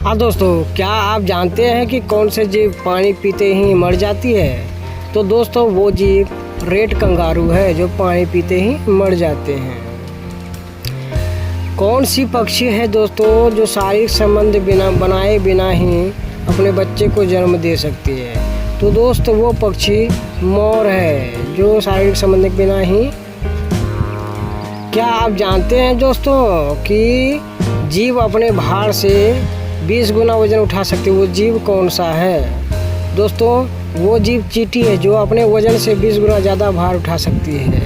हाँ दोस्तों, क्या आप जानते हैं कि कौन से जीव पानी पीते ही मर जाती है? तो दोस्तों वो जीव रेड कंगारू है जो पानी पीते ही मर जाते हैं। कौन सी पक्षी है दोस्तों जो शारीरिक संबंध बनाए बिना ही अपने बच्चे को जन्म दे सकती है? तो दोस्तों वो पक्षी मोर है जो शारीरिक संबंध के बिना ही। क्या आप जानते हैं दोस्तों कि जीव अपने भार से 20 गुना वजन उठा सकती है? वो जीव कौन सा है? दोस्तों वो जीव चींटी है जो अपने वजन से 20 गुना ज़्यादा भार उठा सकती है।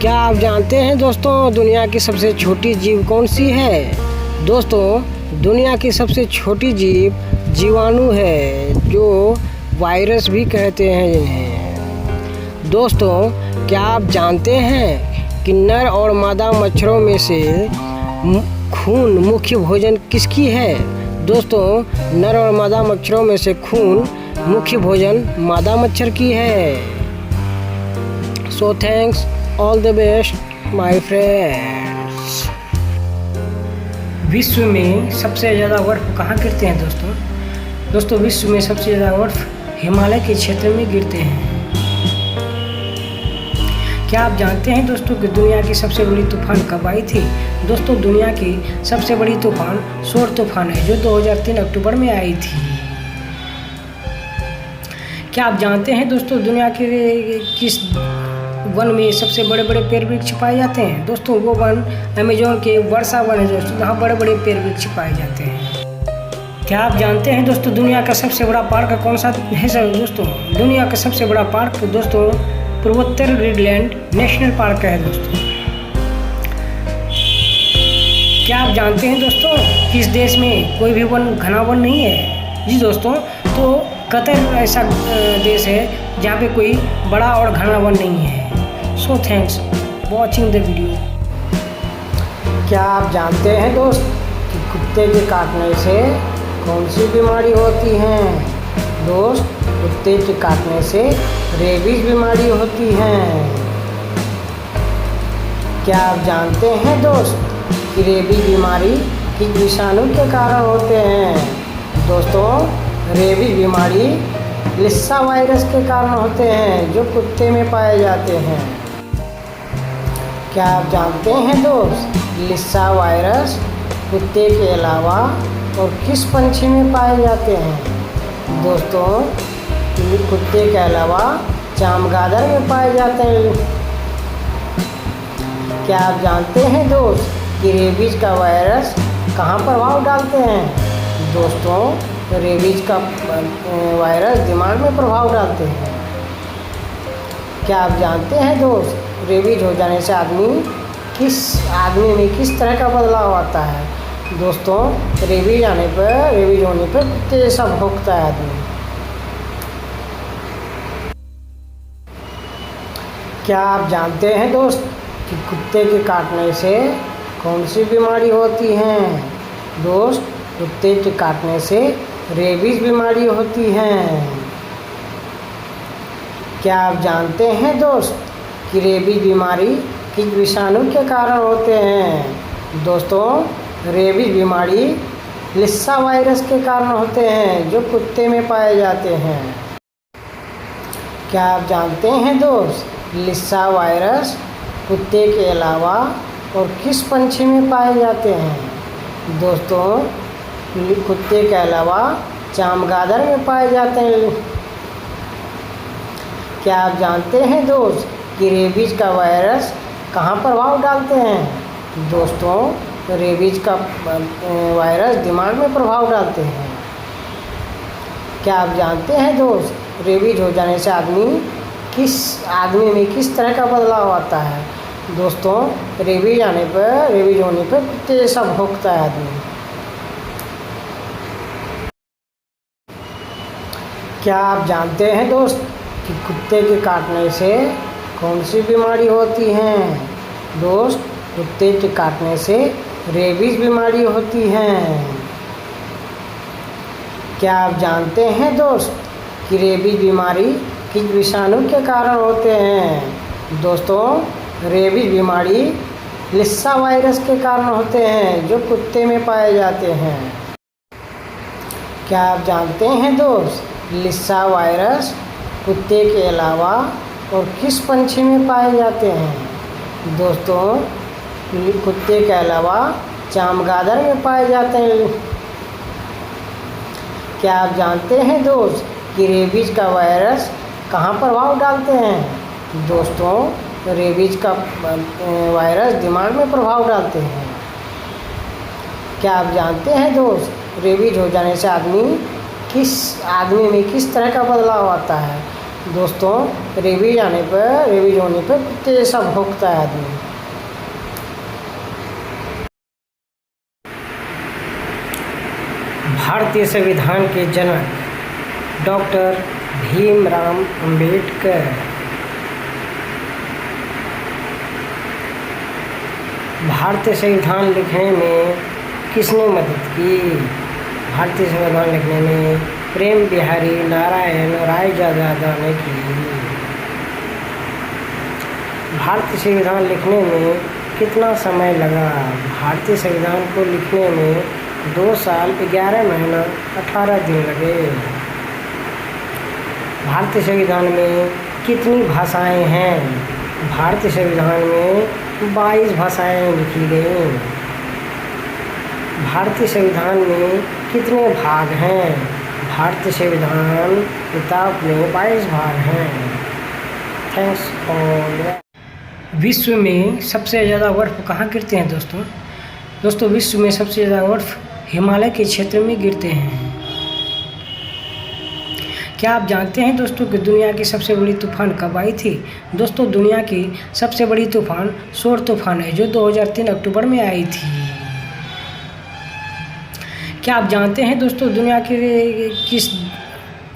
क्या आप जानते हैं दोस्तों दुनिया की सबसे छोटी जीव कौन सी है? दोस्तों दुनिया की सबसे छोटी जीव जीवाणु है जो वायरस भी कहते हैं इन्हें। दोस्तों क्या आप जानते हैं कि नर और मादा मच्छरों में से खून मुख्य भोजन किसकी है? दोस्तों नर और मादा मच्छरों में से खून मुख्य भोजन मादा मच्छर की है। So thanks, all the best my friends. विश्व में सबसे ज़्यादा बर्फ कहाँ गिरते हैं दोस्तों विश्व में सबसे ज़्यादा बर्फ हिमालय के क्षेत्र में गिरते हैं। क्या आप जानते हैं दोस्तों कि दुनिया की सबसे बड़ी तूफान कब आई थी? दोस्तों दुनिया की सबसे बड़ी तूफान शोर तूफान है जो 2003 अक्टूबर में आई थी। क्या आप जानते हैं दोस्तों दुनिया के किस वन में सबसे बड़े बड़े पेड़ वृक्ष पाए जाते हैं? दोस्तों वो वन अमेजोन के वर्षा वन है दोस्तों, जहाँ बड़े बड़े पेड़ वृक्ष पाए जाते हैं। क्या आप जानते हैं दोस्तों दुनिया का सबसे बड़ा पार्क कौन सा है दोस्तों? दुनिया का सबसे बड़ा पार्क दोस्तों पूर्वोत्तर ग्रीनलैंड नेशनल पार्क है दोस्तों। क्या आप जानते हैं दोस्तों कि इस देश में कोई भी घना वन नहीं है? जी दोस्तों, तो कतर ऐसा देश है जहाँ पे कोई बड़ा और घना वन नहीं है। So thanks watching the video. क्या आप जानते हैं दोस्त कि कुत्ते के काटने से कौन सी बीमारी होती है? दोस्त कुत्ते के काटने से रेबीज बीमारी होती है। क्या आप जानते हैं दोस्त कि रेबीज बीमारी किस विषाणु के कारण होते हैं? दोस्तों रेबीज बीमारी लिस्सा वायरस के कारण होते हैं जो कुत्ते में पाए जाते हैं। क्या आप जानते हैं दोस्त लिस्सा वायरस कुत्ते के अलावा और किस पंछी में पाए जाते हैं? दोस्तों कुत्ते के अलावा चमगादड़ में पाए जाते हैं। क्या आप जानते हैं दोस्त कि रेबीज का वायरस कहाँ प्रभाव डालते हैं? दोस्तों रेबीज का वायरस दिमाग में प्रभाव डालते हैं। क्या आप जानते हैं दोस्त रेबीज हो जाने से आदमी में किस तरह का बदलाव आता है? दोस्तों रेबीज होने पर कुत्ते जैसा भौंकता है आदमी। क्या आप जानते हैं दोस्त कि कुत्ते के काटने से कौन सी बीमारी होती है? दोस्त कुत्ते के काटने से रेबीज बीमारी होती है। क्या आप जानते हैं दोस्त कि रेबीज बीमारी किस विषाणु के कारण होते हैं? दोस्तों रेबीज बीमारी लिस्सा वायरस के कारण होते हैं जो कुत्ते में पाए जाते हैं। क्या आप जानते हैं दोस्त लिस्सा वायरस कुत्ते के अलावा और किस पंछी में पाए जाते हैं? दोस्तों कुत्ते के अलावा चमगादड़ में पाए जाते हैं। क्या आप जानते हैं दोस्त कि रेबीज का वायरस कहाँ प्रभाव डालते हैं? दोस्तों रेबीज का वायरस दिमाग में प्रभाव डालते हैं। क्या आप जानते हैं दोस्त रेबीज हो जाने से आदमी में किस तरह का बदलाव आता है? दोस्तों रेबीज होने पर कुत्ते जैसा भौंकता है आदमी। क्या आप जानते हैं दोस्त कि कुत्ते के काटने से कौन सी बीमारी होती है? दोस्त कुत्ते के काटने से रेबीज बीमारी होती है। क्या आप जानते हैं दोस्त कि रेबीज बीमारी किस विषाणु के कारण होते हैं? दोस्तों रेबीज बीमारी लिस्सा वायरस के कारण होते हैं जो कुत्ते में पाए जाते हैं। क्या आप जानते हैं दोस्त, लिस्सा वायरस कुत्ते के अलावा और किस पंछी में पाए जाते हैं? दोस्तों, कुत्ते के अलावा चमगादड़ में पाए जाते हैं। क्या आप जानते हैं दोस्त कि रेबीज का वायरस कहाँ प्रभाव डालते हैं? दोस्तों, रेबीज का वायरस दिमाग में प्रभाव डालते हैं। क्या आप जानते हैं दोस्त, रेबीज हो जाने से आदमी में किस तरह का बदलाव आता है? दोस्तों, रेबीज होने पर कुत्ते जैसा भौंकता है आदमी। भारतीय संविधान के जनक डॉक्टर भीमराव अंबेडकर। भारतीय संविधान लिखने में किसने मदद की? भारतीय संविधान लिखने में प्रेम बिहारी नारायण रायजादा ने की। भारतीय संविधान लिखने में कितना समय लगा? भारतीय संविधान को लिखने में 2 साल 11 महीना 18 दिन लगे। भारतीय संविधान में कितनी भाषाएं हैं? भारतीय संविधान में 22 भाषाएं लिखी गई। भारतीय संविधान में कितने भाग हैं? भारतीय संविधान किताब में 22 भाग हैं। Thanks for. विश्व में सबसे ज़्यादा बर्फ़ कहाँ गिरते हैं दोस्तों, विश्व में सबसे ज़्यादा बर्फ़ हिमालय के क्षेत्र में गिरते हैं। क्या आप जानते हैं दोस्तों कि दुनिया की सबसे बड़ी तूफान कब आई थी? दोस्तों, दुनिया की सबसे बड़ी तूफान शोर तूफान है जो 2003 अक्टूबर में आई थी। क्या आप जानते हैं दोस्तों, दुनिया के किस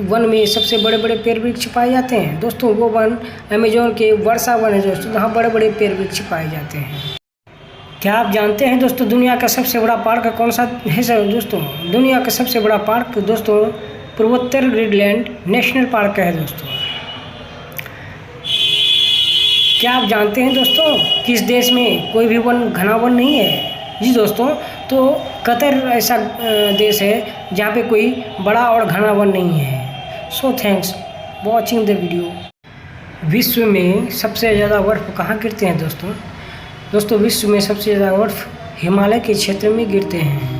वन में सबसे बड़े बड़े पेड़ वृक्ष पाए जाते हैं? दोस्तों, वो वन अमेजोन के वर्षा वन है दोस्तों, जहाँ बड़े बड़े पेड़ वृक्ष पाए जाते हैं। क्या आप जानते हैं दोस्तों, दुनिया का सबसे बड़ा पार्क कौन सा है दोस्तों? दुनिया का सबसे बड़ा पार्क दोस्तों पूर्वोत्तर ग्रीनलैंड नेशनल पार्क है दोस्तों। क्या आप जानते हैं दोस्तों, किस देश में कोई भी घना वन नहीं है? जी दोस्तों, तो कतर ऐसा देश है जहाँ पे कोई बड़ा और घना वन नहीं है। So thanks watching the video. विश्व में सबसे ज़्यादा बर्फ़ कहाँ गिरते हैं दोस्तों, विश्व में सबसे ज़्यादा बर्फ़ हिमालय के क्षेत्र में गिरते हैं।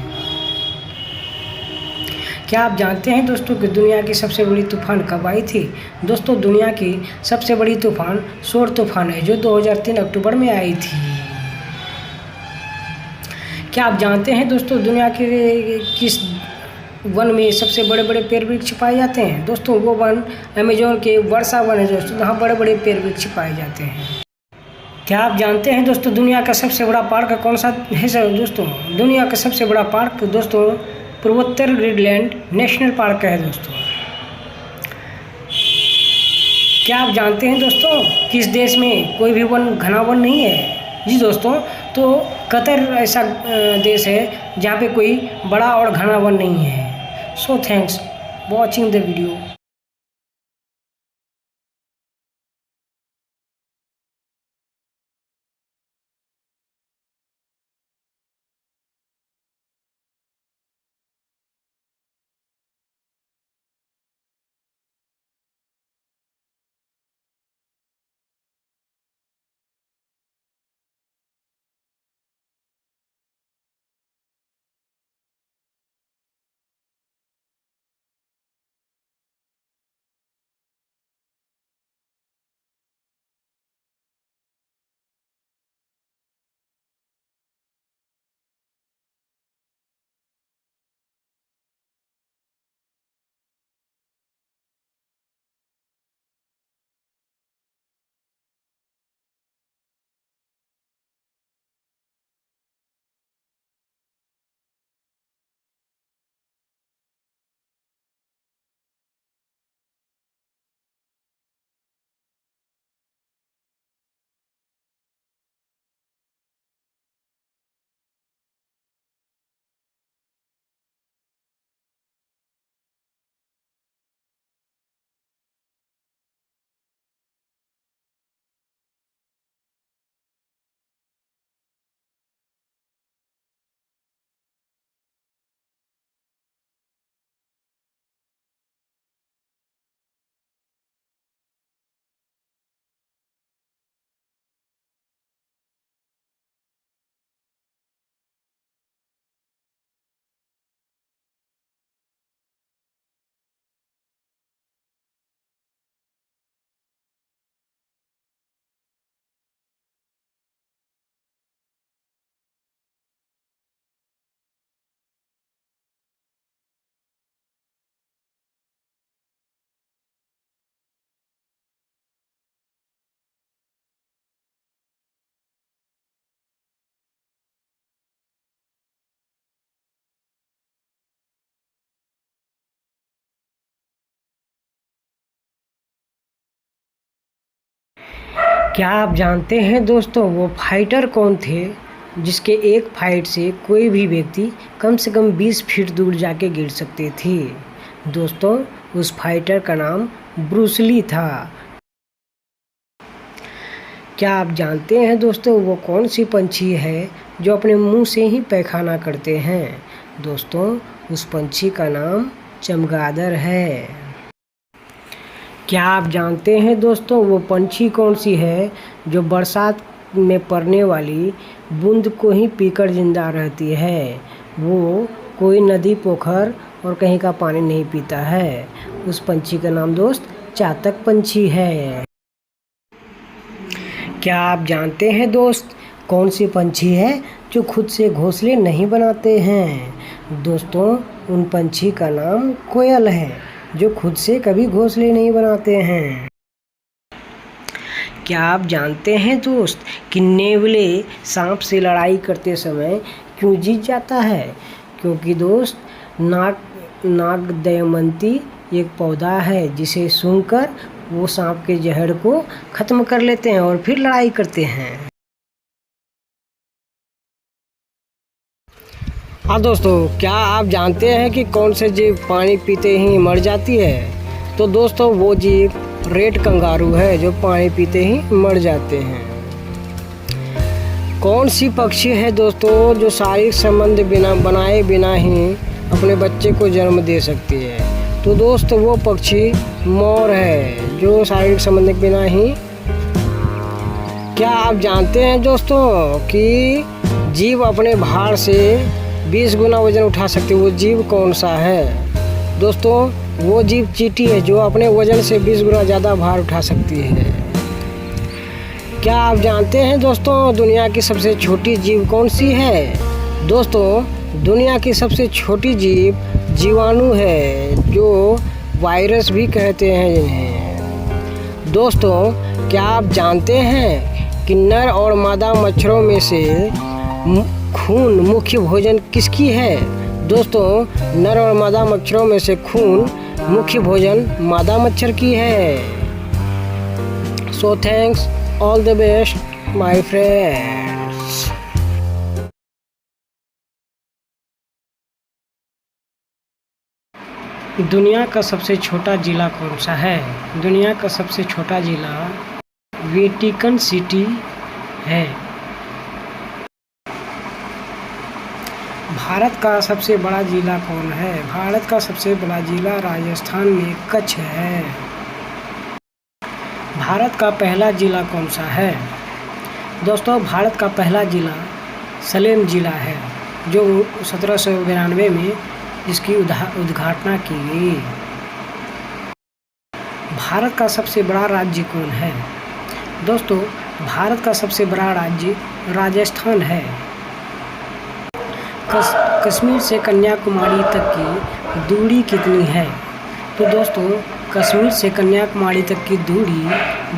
क्या आप जानते हैं दोस्तों कि दुनिया की सबसे बड़ी तूफान कब आई थी? दोस्तों, दुनिया की सबसे बड़ी तूफान शोर तूफान है जो 2003 अक्टूबर में आई थी। क्या आप जानते हैं दोस्तों, दुनिया के किस वन में सबसे बड़े बड़े पेड़ वृक्ष पाए जाते हैं? दोस्तों, वो वन अमेजोन के वर्षा वन है दोस्तों, जहाँ बड़े बड़े पेड़ वृक्ष पाए जाते हैं। क्या आप जानते हैं दोस्तों, दुनिया का सबसे बड़ा पार्क कौन सा है दोस्तों? दुनिया का सबसे बड़ा पार्क दोस्तों पूर्वोत्तर ग्रीनलैंड नेशनल पार्क है दोस्तों। क्या आप जानते हैं दोस्तों, किस देश में कोई भी घना वन नहीं है? जी दोस्तों, तो कतर ऐसा देश है जहाँ पे कोई बड़ा और घना वन नहीं है। So thanks watching the video. क्या आप जानते हैं दोस्तों वो फाइटर कौन थे जिसके एक फाइट से कोई भी व्यक्ति कम से कम 20 फीट दूर जाके गिर सकते थे। दोस्तों उस फाइटर का नाम ब्रूस ली था। क्या आप जानते हैं दोस्तों वो कौन सी पंछी है जो अपने मुंह से ही पैखाना करते हैं। दोस्तों उस पंछी का नाम चमगादड़ है। क्या आप जानते हैं दोस्तों वो पंछी कौन सी है जो बरसात में पड़ने वाली बूंद को ही पीकर जिंदा रहती है। वो कोई नदी पोखर और कहीं का पानी नहीं पीता है। उस पंछी का नाम दोस्त चातक पंछी है। क्या आप जानते हैं दोस्त कौन सी पंछी है जो खुद से घोंसले नहीं बनाते हैं। दोस्तों उन पंछी का नाम कोयल है जो खुद से कभी घोंसले नहीं बनाते हैं। क्या आप जानते हैं दोस्त कि नेवले सांप से लड़ाई करते समय क्यों जीत जाता है। क्योंकि दोस्त नाग दमयंती एक पौधा है जिसे सूंघकर वो सांप के जहर को ख़त्म कर लेते हैं और फिर लड़ाई करते हैं। हाँ दोस्तों क्या आप जानते हैं कि कौन से जीव पानी पीते ही मर जाती है। तो दोस्तों वो जीव रेड कंगारू है जो पानी पीते ही मर जाते हैं। कौन सी पक्षी है दोस्तों जो शारीरिक संबंध बनाए बिना ही अपने बच्चे को जन्म दे सकती है। तो दोस्तों वो पक्षी मोर है जो शारीरिक संबंध के बिना ही। क्या आप जानते हैं दोस्तों कि जीव अपने भार से 20 गुना वजन उठा सकती है। वो जीव कौन सा है। दोस्तों वो जीव चींटी है जो अपने वजन से 20 गुना ज़्यादा भार उठा सकती है। क्या आप जानते हैं दोस्तों दुनिया की सबसे छोटी जीव कौन सी है। दोस्तों दुनिया की सबसे छोटी जीव जीवाणु है जो वायरस भी कहते हैं इन्हें। दोस्तों क्या आप जानते हैं कि नर और मादा मच्छरों में से खून मुख्य भोजन किसकी है। दोस्तों नर और मादा मच्छरों में से खून मुख्य भोजन मादा मच्छर की है। So thanks all the best my friends. दुनिया का सबसे छोटा जिला कौन सा है। दुनिया का सबसे छोटा जिला वेटिकन सिटी है। भारत का सबसे बड़ा जिला कौन है। भारत का सबसे बड़ा जिला राजस्थान में कच्छ है। भारत का पहला जिला कौन सा है। दोस्तों भारत का पहला जिला सलेम जिला है जो 1792 में इसकी उद्घाटना की गई। भारत का सबसे बड़ा राज्य कौन है। दोस्तों भारत का सबसे बड़ा राज्य राजस्थान है। कश्मीर से कन्याकुमारी तक की दूरी कितनी है। तो दोस्तों कश्मीर से कन्याकुमारी तक की दूरी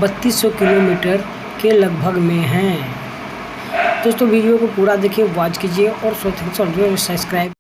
3200 किलोमीटर के लगभग में है। दोस्तों वीडियो को पूरा देखिए, वॉच कीजिए और सब्सक्राइब।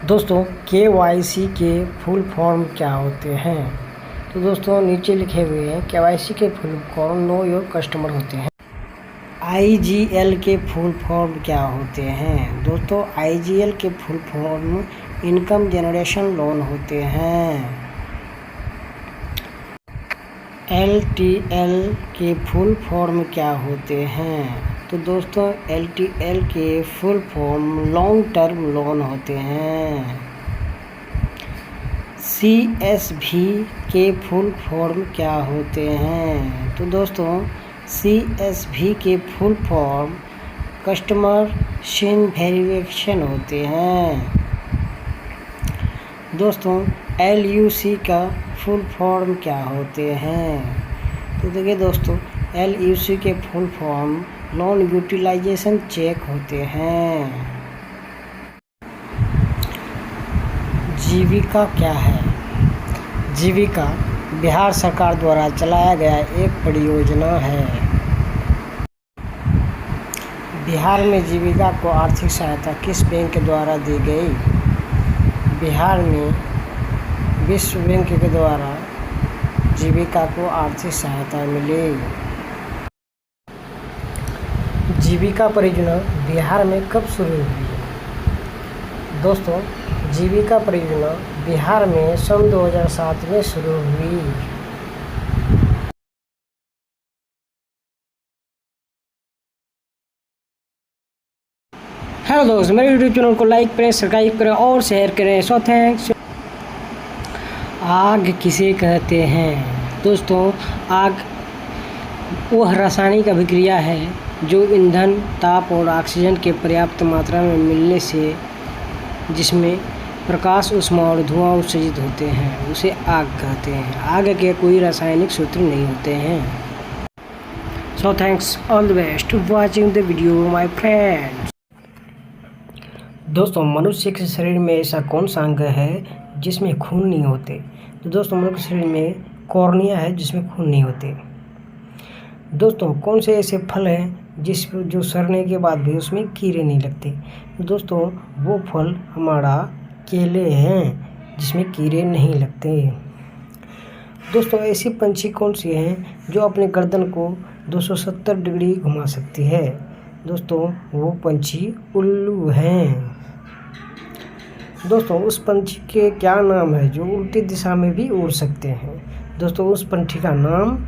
दोस्तों KYC के फुल फॉर्म क्या होते हैं। तो दोस्तों नीचे लिखे हुए हैं KYC के full form know your customer होते हैं। IGL के फुल फॉर्म क्या होते हैं? दोस्तों IGL के full form income generation loan होते हैं। LTL के फुल फॉर्म क्या होते हैं? तो दोस्तों LTL के full form long term loan होते हैं। CSV के फुल फॉर्म क्या होते हैं? तो दोस्तों CSV के फुल फॉर्म कस्टमर सिन वेरिफिकेशन होते हैं। दोस्तों LUC का फुल फॉर्म क्या होते हैं? तो देखिए दोस्तों LUC के full form loan utilization check होते हैं। जीविका क्या है? जीविका बिहार सरकार द्वारा चलाया गया एक परियोजना है। बिहार में जीविका को आर्थिक सहायता किस बैंक के द्वारा दी गई? बिहार में विश्व बैंक के द्वारा जीविका को आर्थिक सहायता मिली। जीविका परियोजना बिहार में कब शुरू हुई? दोस्तों जीविका परियोजना बिहार में सन 2007 में शुरू हुई। हेलो दोस्त, मेरे यूट्यूब चैनल को लाइक करें, सब्सक्राइब करें और शेयर करें। So thanks. आग किसे कहते हैं? दोस्तों आग वह रासायनिक अभिक्रिया है जो ईंधन, ताप और ऑक्सीजन के पर्याप्त मात्रा में मिलने से जिसमें प्रकाश, ऊष्मा और धुआं उत्सर्जित होते हैं उसे आग कहते हैं। आग के कोई रासायनिक सूत्र नहीं होते हैं। So thanks, all the best watching the video my friends. दोस्तों मनुष्य के शरीर में ऐसा कौन सा अंग है जिसमें खून नहीं होते? तो दोस्तों मनुष्य के शरीर में कॉर्निया है जिसमें खून नहीं होते। दोस्तों कौन से ऐसे फल हैं जो सड़ने के बाद भी उसमें कीड़े नहीं लगते? तो दोस्तों वो फल हमारा केले हैं जिसमें कीड़े नहीं लगते। दोस्तों ऐसी पंछी कौन सी हैं जो अपने गर्दन को 270 डिग्री घुमा सकती है? दोस्तों वो पंछी उल्लू हैं। दोस्तों उस पंछी के क्या नाम है जो उल्टी दिशा में भी उड़ सकते हैं? दोस्तों उस पंछी का नाम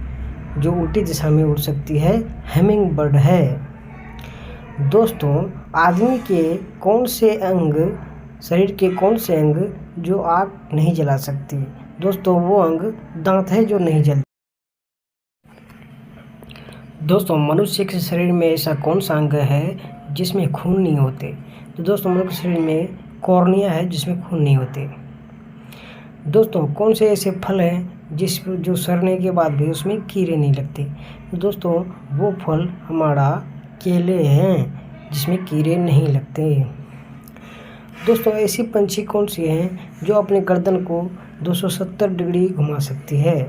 जो उल्टी दिशा में उड़ सकती है हमिंग बर्ड है। दोस्तों आदमी के कौन से अंग, शरीर के कौन से अंग जो आग नहीं जला सकती? दोस्तों वो अंग दांत है जो नहीं जलते। दोस्तों मनुष्य के शरीर में ऐसा कौन सा अंग है जिसमें खून नहीं होते? तो दोस्तों मनुष्य के शरीर में कॉर्निया है जिसमें खून नहीं होते। दोस्तों कौन से ऐसे फल हैं जो सड़ने के बाद भी उसमें कीड़े नहीं लगते? तो दोस्तों वो फल हमारा केले हैं जिसमें कीड़े नहीं लगते। दोस्तों ऐसी पंछी कौन सी हैं जो अपने गर्दन को 270 डिग्री घुमा सकती है?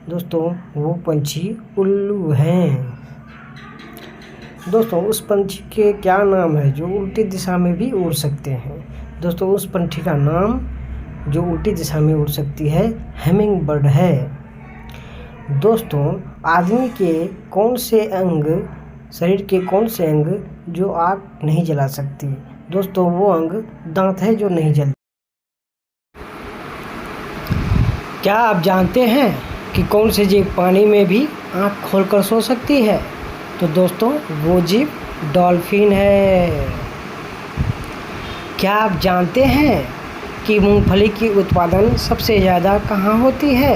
दोस्तों वो पंछी उल्लू हैं। दोस्तों उस पंछी के क्या नाम है जो उल्टी दिशा में भी उड़ सकते हैं? दोस्तों उस पंछी का नाम जो उल्टी दिशा में उड़ सकती है हमिंग बर्ड है। दोस्तों आदमी के कौन से अंग, शरीर के कौन से अंग जो आग नहीं जला सकती? दोस्तों वो अंग दांत है जो नहीं जलते। क्या आप जानते हैं कि कौन सी जीव पानी में भी आँख खोलकर सो सकती है? तो दोस्तों वो जीव डॉल्फिन है। क्या आप जानते हैं कि मूंगफली की उत्पादन सबसे ज़्यादा कहाँ होती है?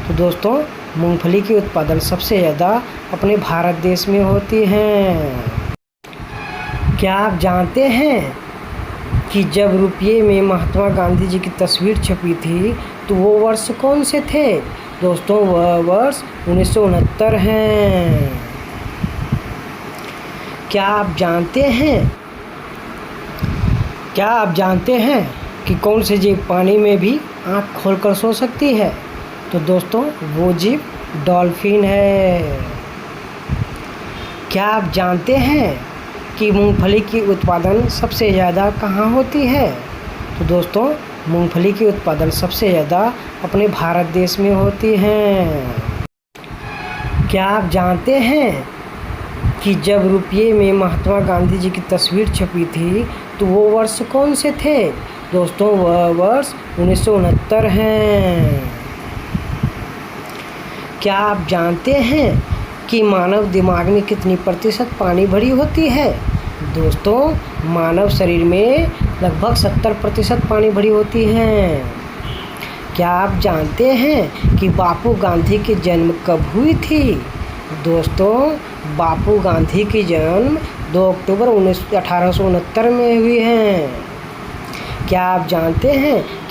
तो दोस्तों मूंगफली की उत्पादन सबसे ज़्यादा अपने भारत देश में होती है। क्या आप जानते हैं कि जब रुपये में महात्मा गांधी जी की तस्वीर छपी थी तो वो वर्ष कौन से थे? दोस्तों वह वर्ष 1969 हैं। क्या आप जानते हैं कि कौन सी जीव पानी में भी आँख खोलकर सो सकती है? तो दोस्तों वो जीव डॉल्फिन है। क्या आप जानते हैं कि मूंगफली की उत्पादन सबसे ज़्यादा कहाँ होती है? तो दोस्तों मूंगफली की उत्पादन सबसे ज़्यादा अपने भारत देश में होती है। क्या आप जानते हैं कि कि जब रुपये में महात्मा गांधी जी की तस्वीर छपी थी तो वो वर्ष कौन से थे? दोस्तों वह वर्ष 1969 हैं। क्या आप जानते हैं कि मानव दिमाग में कितनी प्रतिशत पानी भरी होती है? दोस्तों मानव शरीर में लगभग 70% पानी भरी होती है। क्या आप जानते हैं कि बापू गांधी की जन्म कब हुई थी? दोस्तों बापू गांधी की जन्म 2 अक्टूबर 1869 में हुई है। क्या आप जानते हैं कि